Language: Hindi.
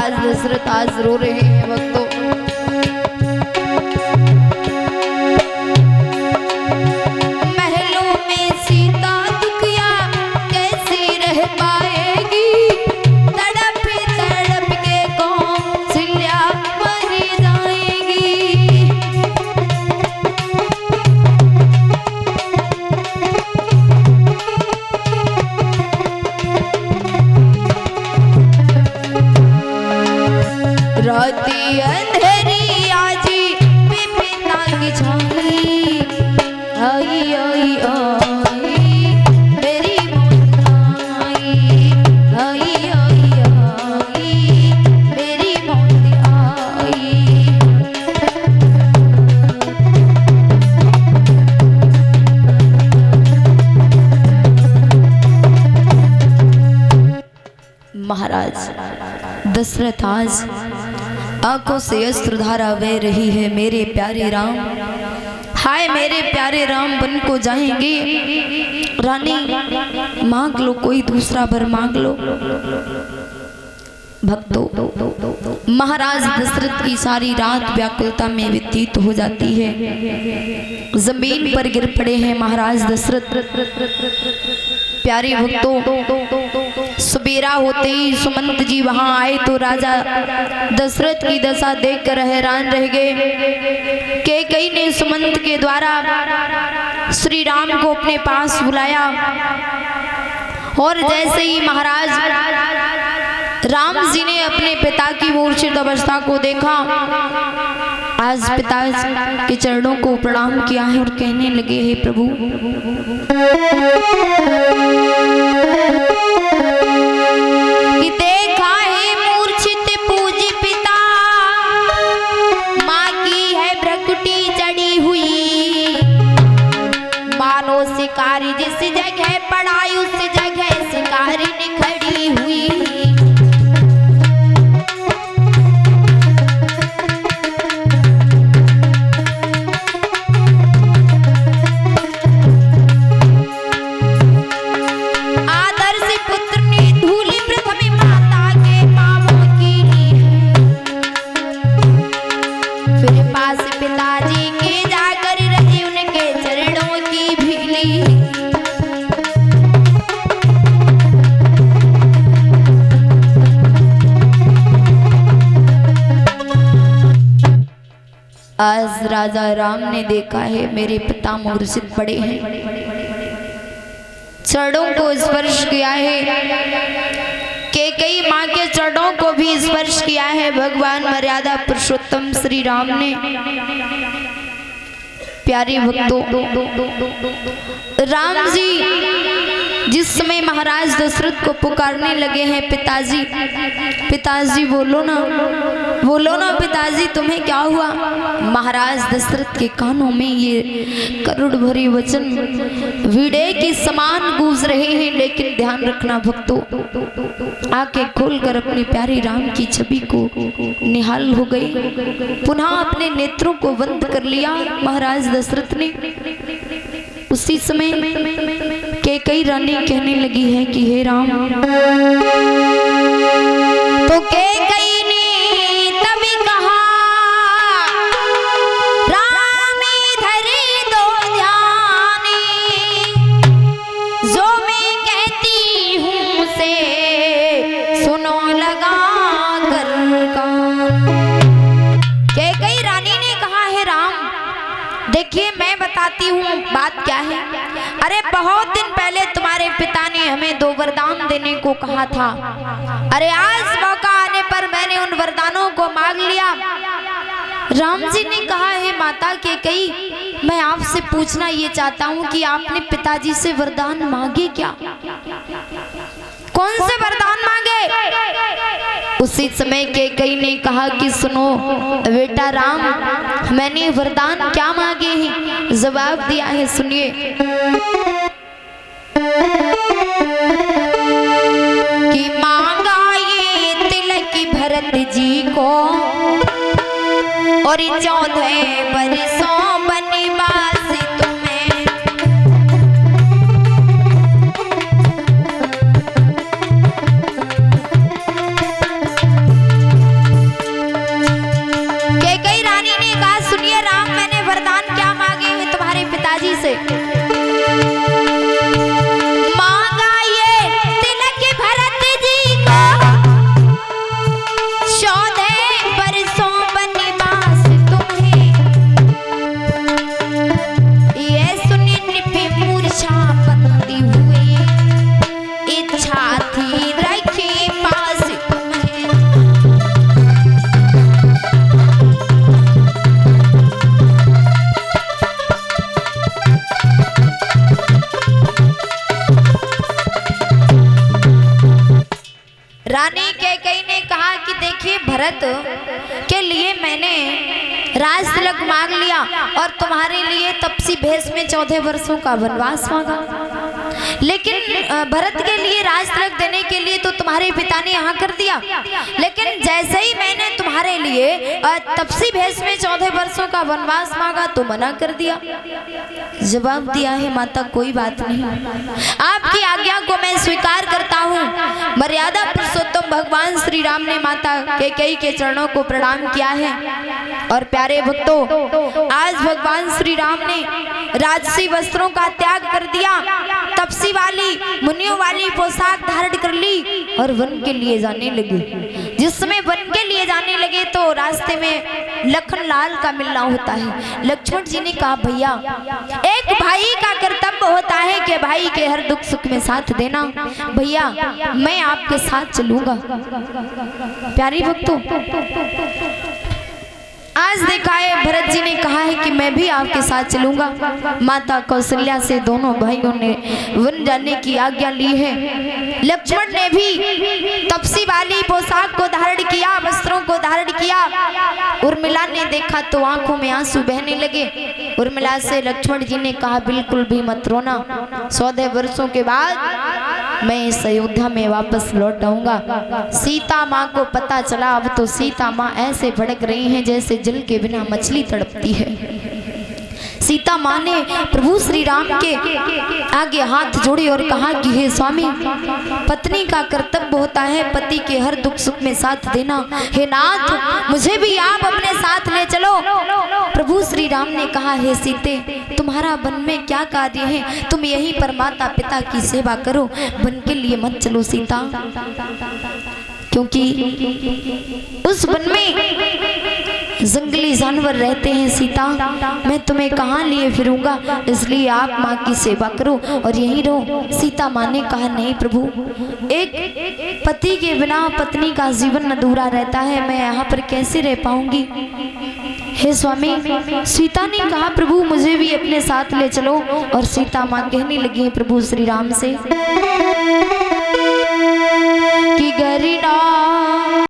महाराज दशरथ आज रो रहे हैं भक्तों। महलों में सीता दुखिया कैसे रह पाएगी, तड़प तड़प के कौशल्या मर जाएगी। राती अंधेरी आजी पिता की छाई, आई आई आई मेरी मौत आई, आई आई आई मेरी मौत आई। महाराज दशरथ आज आंखों से अश्रुधारा बह रही है। मेरे प्यारे राम, हाय मेरे प्यारे राम वन को जाएंगे। रानी मांग लो, कोई दूसरा वर मांग लो। भक्तों महाराज दशरथ की सारी रात व्याकुलता में व्यतीत हो जाती है। जमीन पर गिर पड़े हैं महाराज दशरथ। प्यारे भक्तों सवेरा होते ही सुमंत जी वहां आए तो राजा दशरथ की दशा देखकर हैरान रह गए। कैकेयी ने सुमंत के द्वारा श्री राम को अपने पास बुलाया और जैसे ही महाराज राम जी ने अपने पिता की मूर्छित अवस्था को देखा, आज पिता के चरणों को प्रणाम किया है और कहने लगे, हे प्रभु कि देखा है मूर्छित पूज्य पिता, माँ की है भ्रकुटी चढ़ी हुई, मानो शिकारी जिस जगह पड़ाई उस जगह शिकारी ने खड़ी हुई। आज राजा राम ने देखा है मेरे पिता मूर्छित पड़े हैं, चरणों को स्पर्श किया है, कैकेयी माँ के चरणों को भी स्पर्श किया है भगवान मर्यादा पुरुषोत्तम श्री राम ने। प्यारे भक्तों राम जी जिस समय महाराज दशरथ को पुकारने लगे हैं, पिताजी पिताजी बोलो ना पिताजी तुम्हें क्या हुआ। महाराज दशरथ के कानों में ये करुण भरे वचन वीड़े के समान गूंज रहे हैं। लेकिन ध्यान रखना भक्तों, आंखें खोलकर अपने प्यारे राम की छवि को निहाल हो गई, पुनः अपने नेत्रों को बंद कर लिया महाराज दशरथ ने। उसी समय कैकेयी रानी कहने लगी है कि हे राम, तो कैकेयी ने तभी कहा, राम इधर दो ध्यानी, जो मैं कहती हूँ से सुनो लगा कर कान। कैकेयी रानी ने कहा, हे राम देखिए मैं बताती हूँ बात क्या है। अरे बहुत दिन पहले तुम्हारे पिता ने हमें 2 वरदान देने को कहा था। अरे आज मौका आने पर मैंने उन वरदानों को मांग लिया। राम जी ने कहा, हे माता कैकेयी, मैं आपसे पूछना ये चाहता हूँ कि आपने पिताजी से वरदान मांगे क्या? कौन से वरदान मांगे? उसी समय कैकेयी ने कहा कि सुनो बेटा राम, मैंने वरदान क्या मांगे हैं, जवाब दिया है, सुनिए। कि मांगा ये तिलक भरत जी को और 14 बरसों वनवास तुम्हें। रानी कैकेयी ने कहा कि देखिए भरत के लिए मैंने राज तिलक मांग लिया और तुम्हारे लिए तपसी भेष में 14 वर्षों का वनवास मांगा, लेकिन भरत के लिए राज तिलक देने के लिए तो तुम्हारे पिता ने यहाँ कर दिया, लेकिन जैसे ही मैंने तुम्हारे लिए तपसी भेष में 14 वर्षों का वनवास मांगा तो मना कर दिया। जवाब दिया है माता कोई बात नहीं, आपकी आज्ञा को मैं स्वीकार करता हूँ। मर्यादा पुरुषोत्तम भगवान श्री राम ने माता कैकेयी के चरणों को प्रणाम किया है। और प्यारे भक्तों, आज भगवान श्री राम ने राजसी वस्त्रों का त्याग कर दिया, तपसी वाली मुनियों वाली पोशाक धारण कर ली और वन के लिए जाने लगे। जिस समय वन के लिए जाने लगे तो रास्ते में लखन लाल का मिलना होता है। लक्ष्मण जी ने कहा भैया, एक भाई का कर्तव्य होता है कि भाई के हर दुख सुख में साथ देना, भैया मैं आपके साथ चलूंगा। प्यारी भक्तों, आज देखा है भरत जी ने कहा है कि मैं भी आपके साथ चलूंगा। माता कौशल्या से दोनों भाइयों ने वन जाने की आज्ञा ली है। लक्ष्मण ने भी तपसी वाली पोशाक को धारण किया, वस्त्रों को धारण किया। उर्मिला ने देखा तो आंखों में आंसू बहने लगे। उर्मिला से लक्ष्मण जी ने कहा बिल्कुल भी मत रोना, 14 वर्षों के बाद मैं इस अयोध्या में वापस लौट आऊंगा। सीता माँ को पता चला, अब तो सीता माँ ऐसे भड़क रही हैं जैसे जल के बिना मछली तड़पती है। सीता माँ ने प्रभु श्री राम के आगे हाथ जोड़े और कहा कि हे स्वामी, पत्नी का कर्तव्य होता है पति के हर दुख सुख में साथ देना। हे नाथ, मुझे भी आप अपने साथ ले चलो। प्रभु श्री राम ने कहा हे सीते, तुम्हारा वन में क्या कार्य है, तुम यहीं पर माता पिता की सेवा करो, वन के लिए मत चलो सीता, क्योंकि उस वन में जंगली जानवर रहते हैं सीता, मैं तुम्हें कहाँ लिए फिरूंगा, इसलिए आप माँ की सेवा करो और यहीं रहो। सीता माँ ने कहा नहीं प्रभु, एक पति के बिना पत्नी का जीवन अधूरा रहता है, मैं यहाँ पर कैसे रह पाऊंगी। हे स्वामी, सीता ने कहा प्रभु मुझे भी अपने साथ ले चलो। और सीता माँ कहने लगी प्रभु श्री राम से कि गरीना